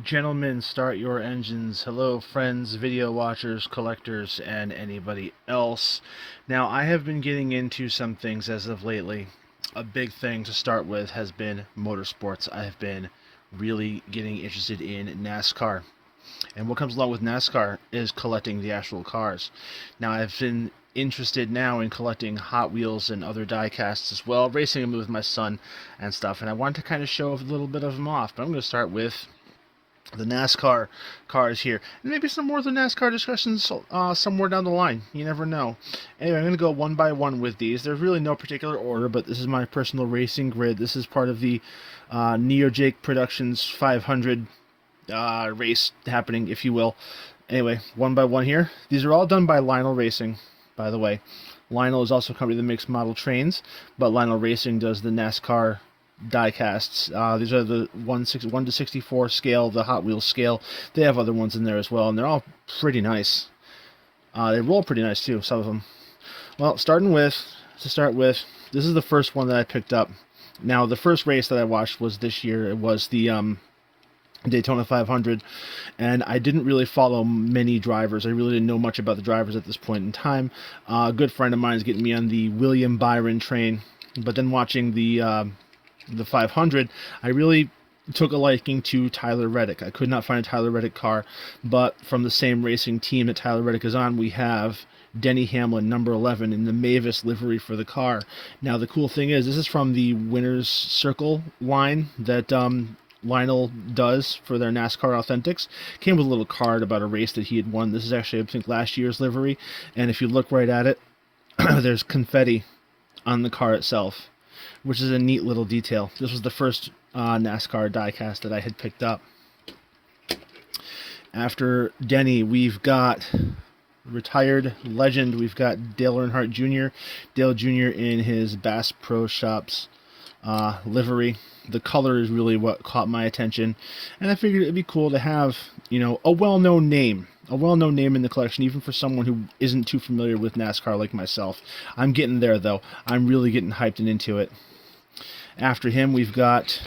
Gentlemen, start your engines. Hello, friends, video watchers, collectors, and anybody else. Now, I have been getting into some things as of lately. A big thing to start with has been motorsports. I have been really getting interested in NASCAR. And what comes along with NASCAR is collecting the actual cars. Now, I've been interested now in collecting Hot Wheels and other die casts as well, racing them with my son and stuff. And I wanted to kind of show a little bit of them off. But I'm going to start with the NASCAR cars here, and maybe some more of the NASCAR discussions somewhere down the line. You never know. Anyway, I'm going to go one by one with these. There's really no particular order, but this is my personal racing grid. This is part of the NeoJake Productions 500 race happening, if you will. Anyway, one by one here. These are all done by Lionel Racing, by the way. Lionel is also a company that makes model trains, but Lionel Racing does the NASCAR die casts. These are the 1 to 64 scale, the Hot Wheels scale. They have other ones in there as well, and they're all pretty nice. They roll pretty nice too, some of them. Well, to start with, this is the first one that I picked up. Now, the first race that I watched was this year. It was the Daytona 500, and I didn't really follow many drivers. I really didn't know much about the drivers at this point in time. A good friend of mine is getting me on the William Byron train, but then watching the 500, I really took a liking to Tyler Reddick. I could not find a Tyler Reddick car, but from the same racing team that Tyler Reddick is on, we have Denny Hamlin, number 11, in the Mavis livery for the car. Now, the cool thing is, this is from the Winner's Circle line that Lionel does for their NASCAR Authentics. Came with a little card about a race that he had won. This is actually, I think, last year's livery, and if you look right at it, there's confetti on the car itself, which is a neat little detail. This was the first NASCAR diecast that I had picked up. After Denny, we've got retired legend. We've got Dale Earnhardt Jr. Dale Jr. in his Bass Pro Shops livery. The color is really what caught my attention, and I figured it'd be cool to have, a well-known name. A well-known name in the collection, even for someone who isn't too familiar with NASCAR like myself. I'm getting there, though. I'm really getting hyped and into it. After him, we've got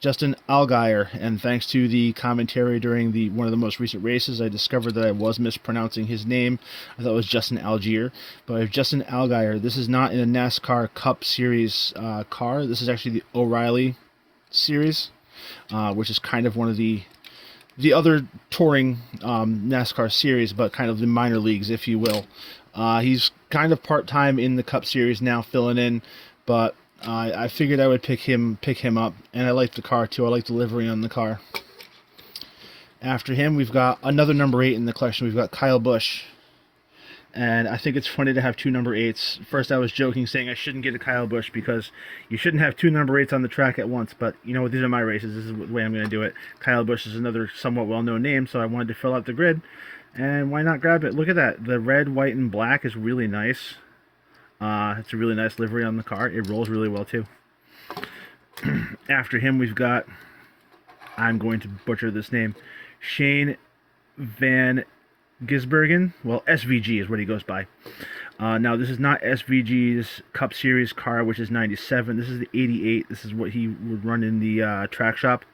Justin Allgaier, and thanks to the commentary during one of the most recent races, I discovered that I was mispronouncing his name. I thought it was Justin Algier, but I have Justin Allgaier. This is not in a NASCAR Cup Series car. This is actually the O'Reilly Series, which is kind of one of the other touring NASCAR series, but kind of the minor leagues, if you will. He's kind of part-time in the Cup Series now, filling in, but I figured I would pick him up, and I like the car too. I like the livery on the car. After him, we've got another number 8 in the collection. We've got Kyle Busch, and I think it's funny to have two number 8s. First, I was joking, saying I shouldn't get a Kyle Busch because you shouldn't have two number 8s on the track at once, but you know what, these are my races. This is the way I'm going to do it. Kyle Busch is another somewhat well-known name, so I wanted to fill out the grid, and why not grab it? Look at that. The red, white, and black is really nice. It's a really nice livery on the car. It rolls really well, too. After him, we've got, I'm going to butcher this name, Shane Van Gisbergen. Well, SVG is what he goes by. Now, this is not SVG's Cup Series car, which is 97. This is the 88. This is what he would run in the Track Shop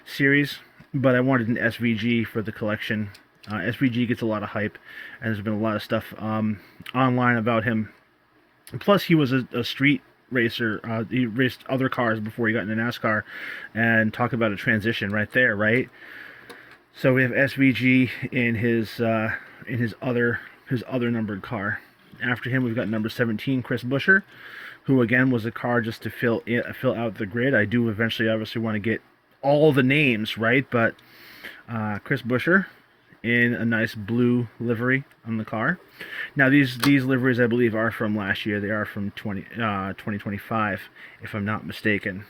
Series. But I wanted an SVG for the collection. SVG gets a lot of hype, and there's been a lot of stuff online about him. Plus, he was a street racer. He raced other cars before he got into NASCAR, and talk about a transition right there, right? So we have SVG in his other numbered car. After him, we've got number 17, Chris Buescher, who again was a car just to fill out the grid. I do eventually, obviously, want to get all the names right, but Chris Buescher in a nice blue livery on the car. Now, these liveries, I believe, are from last year. They are from 2025, if I'm not mistaken.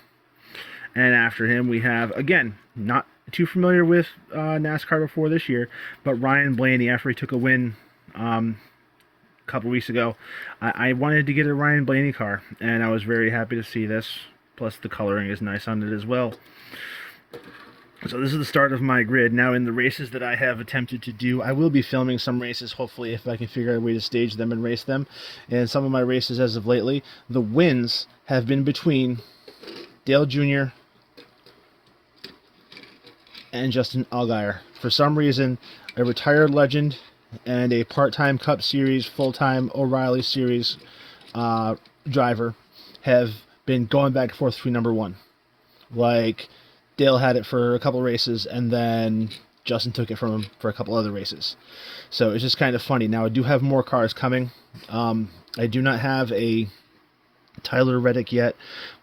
And after him, we have, again, not too familiar with NASCAR before this year, but Ryan Blaney, after he took a win a couple weeks ago, I wanted to get a Ryan Blaney car, and I was very happy to see this. Plus, the coloring is nice on it as well. So this is the start of my grid. Now, in the races that I have attempted to do, I will be filming some races, hopefully, if I can figure out a way to stage them and race them. And some of my races as of lately, the wins have been between Dale Jr. and Justin Allgaier. For some reason, a retired legend and a part-time Cup Series, full-time O'Reilly Series driver have been going back and forth between number one. Like, Dale had it for a couple races, and then Justin took it from him for a couple other races. So it's just kind of funny. Now, I do have more cars coming. I do not have a Tyler Reddick yet,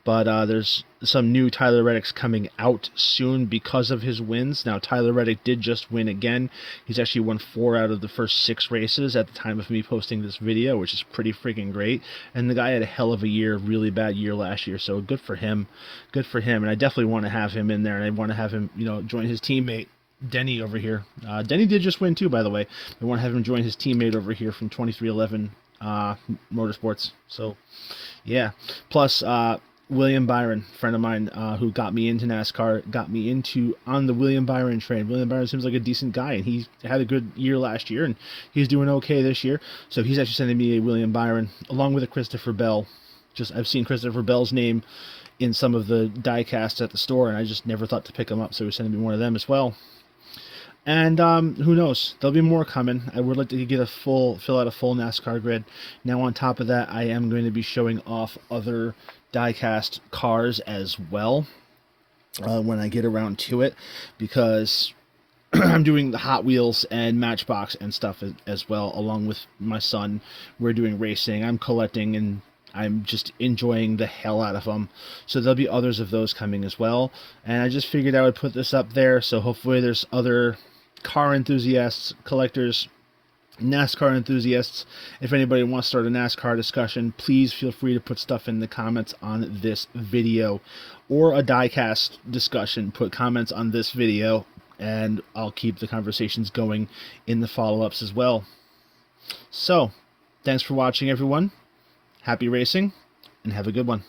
but there's some new Tyler Reddicks coming out soon because of his wins. Now, Tyler Reddick did just win again. He's actually won 4 out of the first 6 races at the time of me posting this video, which is pretty freaking great. And the guy had a hell of a year, really bad year last year, so good for him. Good for him, and I definitely want to have him in there, and I want to have him, join his teammate Denny over here. Denny did just win too, by the way. I want to have him join his teammate over here from 2311 Motorsports. So, yeah. Plus, William Byron, friend of mine, who got me into NASCAR, got me into on the William Byron train. William Byron seems like a decent guy, and he had a good year last year, and he's doing okay this year. So he's actually sending me a William Byron, along with a Christopher Bell. I've seen Christopher Bell's name in some of the diecasts at the store, and I just never thought to pick him up, so he's sending me one of them as well. And who knows? There'll be more coming. I would like to fill out a full NASCAR grid. Now, on top of that, I am going to be showing off other diecast cars as well when I get around to it, because I'm doing the Hot Wheels and Matchbox and stuff as well, along with my son. We're doing racing. I'm collecting, and I'm just enjoying the hell out of them. So there'll be others of those coming as well. And I just figured I would put this up there, so hopefully there's other car enthusiasts, collectors, NASCAR enthusiasts. If anybody wants to start a NASCAR discussion, please feel free to put stuff in the comments on this video, or a diecast discussion. Put comments on this video, and I'll keep the conversations going in the follow-ups as well. So, thanks for watching, everyone. Happy racing, and have a good one.